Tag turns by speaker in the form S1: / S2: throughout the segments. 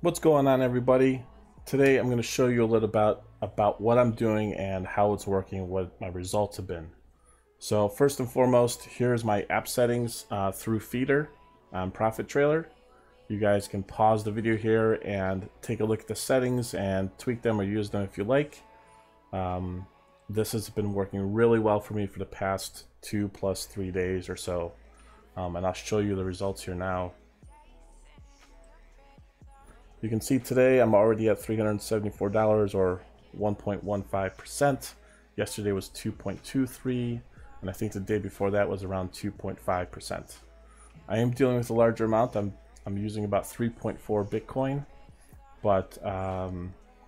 S1: What's going on, everybody? Today I'm going to show you a little about what I'm doing and how it's working, what my results have been. So first and foremost, here's my app settings through Feeder on Profit Trailer. You guys can pause the video here and take a look at the settings and tweak them or use them if you like. This has been working really well for me for the past 2+3 days or so, and I'll show you the results here now. You can see today I'm already at $374 or 1.15%. Yesterday was 2.23, and I think the day before that was around 2.5%. I am dealing with a larger amount. I'm using about 3.4 Bitcoin, but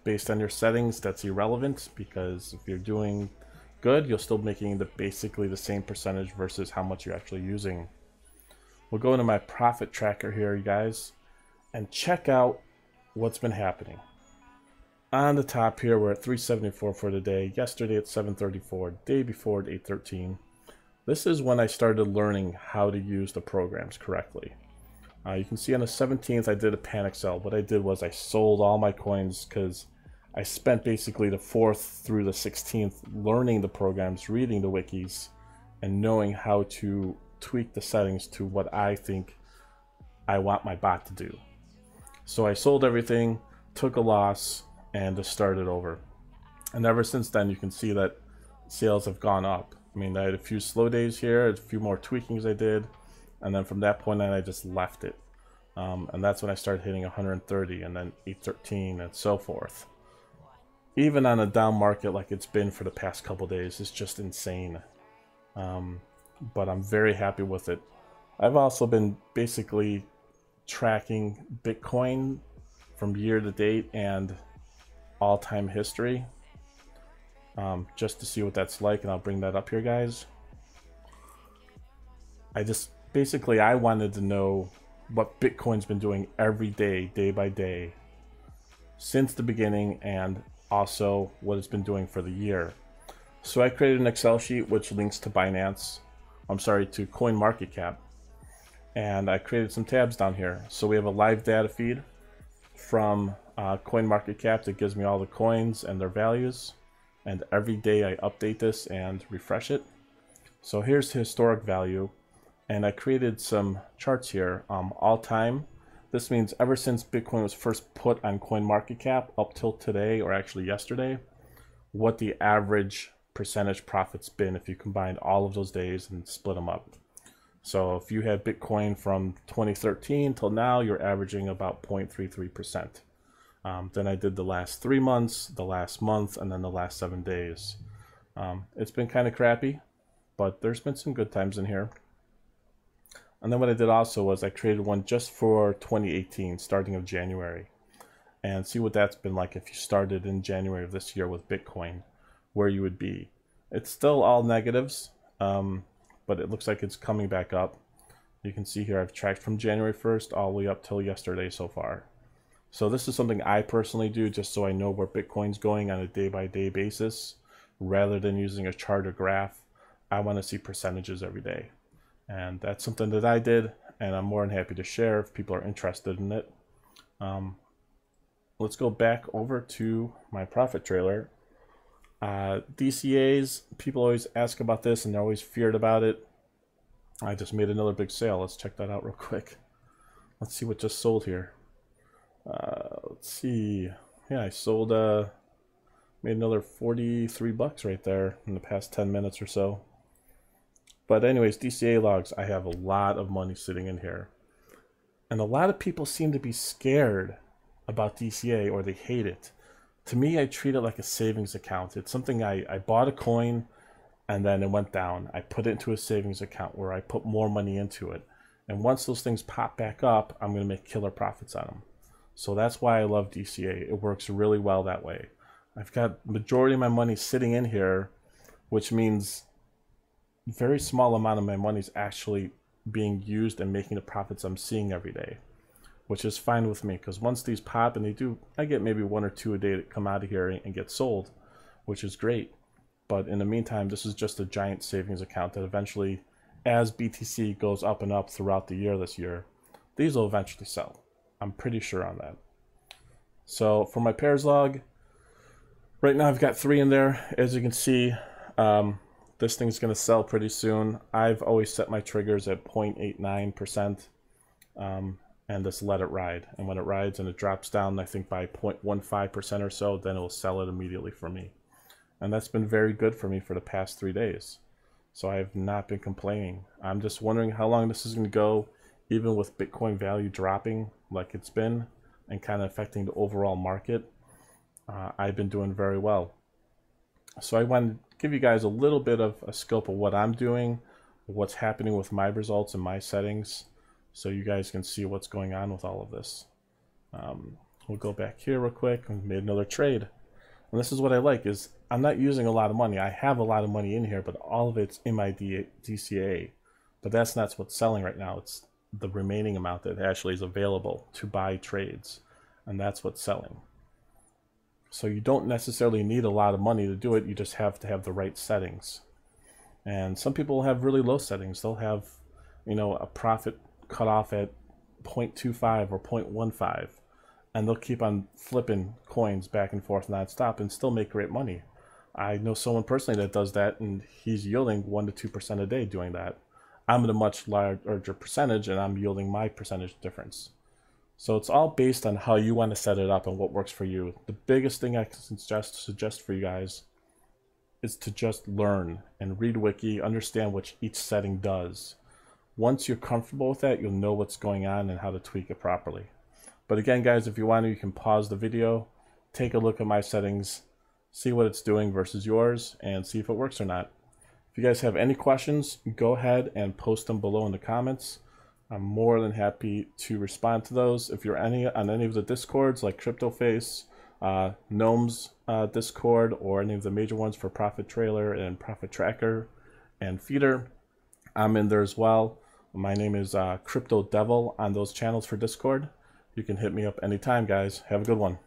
S1: based on your settings, that's irrelevant, because if you're doing good, you're still making basically the same percentage versus how much you're actually using. We'll go into my profit tracker here, you guys, and check out what's been happening. On the top here, we're at 374 for the day. Yesterday at 734, day before at 813. This is when I started learning how to use the programs correctly. You can see on the 17th I did a panic sell. What I did was I sold all my coins because I spent basically the 4th through the 16th learning the programs, reading the wikis, and knowing how to tweak the settings to what I think I want my bot to do. So I sold everything, took a loss, and just started over. And ever since then, you can see that sales have gone up. I mean, I had a few slow days here, a few more tweakings I did, and then from that point on, I just left it. And that's when I started hitting 130, and then 813, and so forth. Even on a down market like it's been for the past couple days, it's just insane. But I'm very happy with it. I've also been basically tracking Bitcoin from year to date and all-time history, just to see what that's like, and I'll bring that up here, guys. I wanted to know what Bitcoin's been doing every day, day by day, since the beginning, and also what it's been doing for the year. So I created an Excel sheet which links to to CoinMarketCap. And I created some tabs down here. So we have a live data feed from CoinMarketCap that gives me all the coins and their values. And every day I update this and refresh it. So here's the historic value. And I created some charts here, all time. This means ever since Bitcoin was first put on CoinMarketCap up till today, or actually yesterday, what the average percentage profit's been if you combine all of those days and split them up. So if you had Bitcoin from 2013 till now, you're averaging about 0.33%. Then I did the last 3 months, the last month, and then the last 7 days. It's been kind of crappy, but there's been some good times in here. And then what I did also was I created one just for 2018, starting of January, and see what that's been like if you started in January of this year with Bitcoin, where you would be. It's still all negatives. But it looks like it's coming back up. You can see here I've tracked from January 1st all the way up till yesterday so far. So this is something I personally do just so I know where Bitcoin's going on a day-by-day basis. Rather than using a chart or graph, I want to see percentages every day. And that's something that I did, and I'm more than happy to share if people are interested in it. Let's go back over to my profit trailer. DCAs, people always ask about this and they're always feared about it. I just made another big sale. Let's check that out real quick. Let's see what just sold here. Let's see. Yeah, I sold, made another 43 bucks right there in the past 10 minutes or so. But anyways, DCA logs, I have a lot of money sitting in here. And a lot of people seem to be scared about DCA, or they hate it. To me, I treat it like a savings account. It's something I bought a coin and then it went down. I put it into a savings account where I put more money into it. And once those things pop back up, I'm going to make killer profits on them. So that's why I love DCA. It works really well that way. I've got the majority of my money sitting in here, which means a very small amount of my money is actually being used and making the profits I'm seeing every day, which is fine with me, because once these pop, and they do, I get maybe 1 or 2 a day that come out of here and get sold, which is great. But in the meantime, this is just a giant savings account that eventually, as BTC goes up and up throughout the year this year, these will eventually sell. I'm pretty sure on that. So for my pairs log, right now I've got 3 in there. As you can see, this thing's going to sell pretty soon. I've always set my triggers at 0.89%, and just let it ride. And when it rides and it drops down, I think by 0.15% or so, then it'll sell it immediately for me. And that's been very good for me for the past 3 days. So I have not been complaining. I'm just wondering how long this is going to go, even with Bitcoin value dropping like it's been and kind of affecting the overall market. I've been doing very well. So I want to give you guys a little bit of a scope of what I'm doing, what's happening with my results and my settings, so you guys can see what's going on with all of this. We'll go back here real quick and made another trade. And this is what I like, is I'm not using a lot of money. I have a lot of money in here, but all of it's in my DCA. But that's not what's selling right now. It's the remaining amount that actually is available to buy trades. And that's what's selling. So you don't necessarily need a lot of money to do it. You just have to have the right settings. And some people have really low settings. They'll have, you know, a profit cut off at 0.25 or 0.15. And they'll keep on flipping coins back and forth nonstop and still make great money. I know someone personally that does that, and he's yielding 1 to 2% a day doing that. I'm at a much larger percentage, and I'm yielding my percentage difference. So it's all based on how you want to set it up and what works for you. The biggest thing I can suggest for you guys is to just learn and read wiki, understand what each setting does. Once you're comfortable with that, you'll know what's going on and how to tweak it properly. But again, guys, if you want to, you can pause the video, take a look at my settings, see what it's doing versus yours, and see if it works or not. If you guys have any questions, go ahead and post them below in the comments. I'm more than happy to respond to those. If you're on any of the Discords like CryptoFace, Gnome's Discord, or any of the major ones for Profit Trailer and Profit Tracker and Feeder, I'm in there as well. My name is Crypto Devil on those channels for Discord. You can hit me up anytime, guys. Have a good one.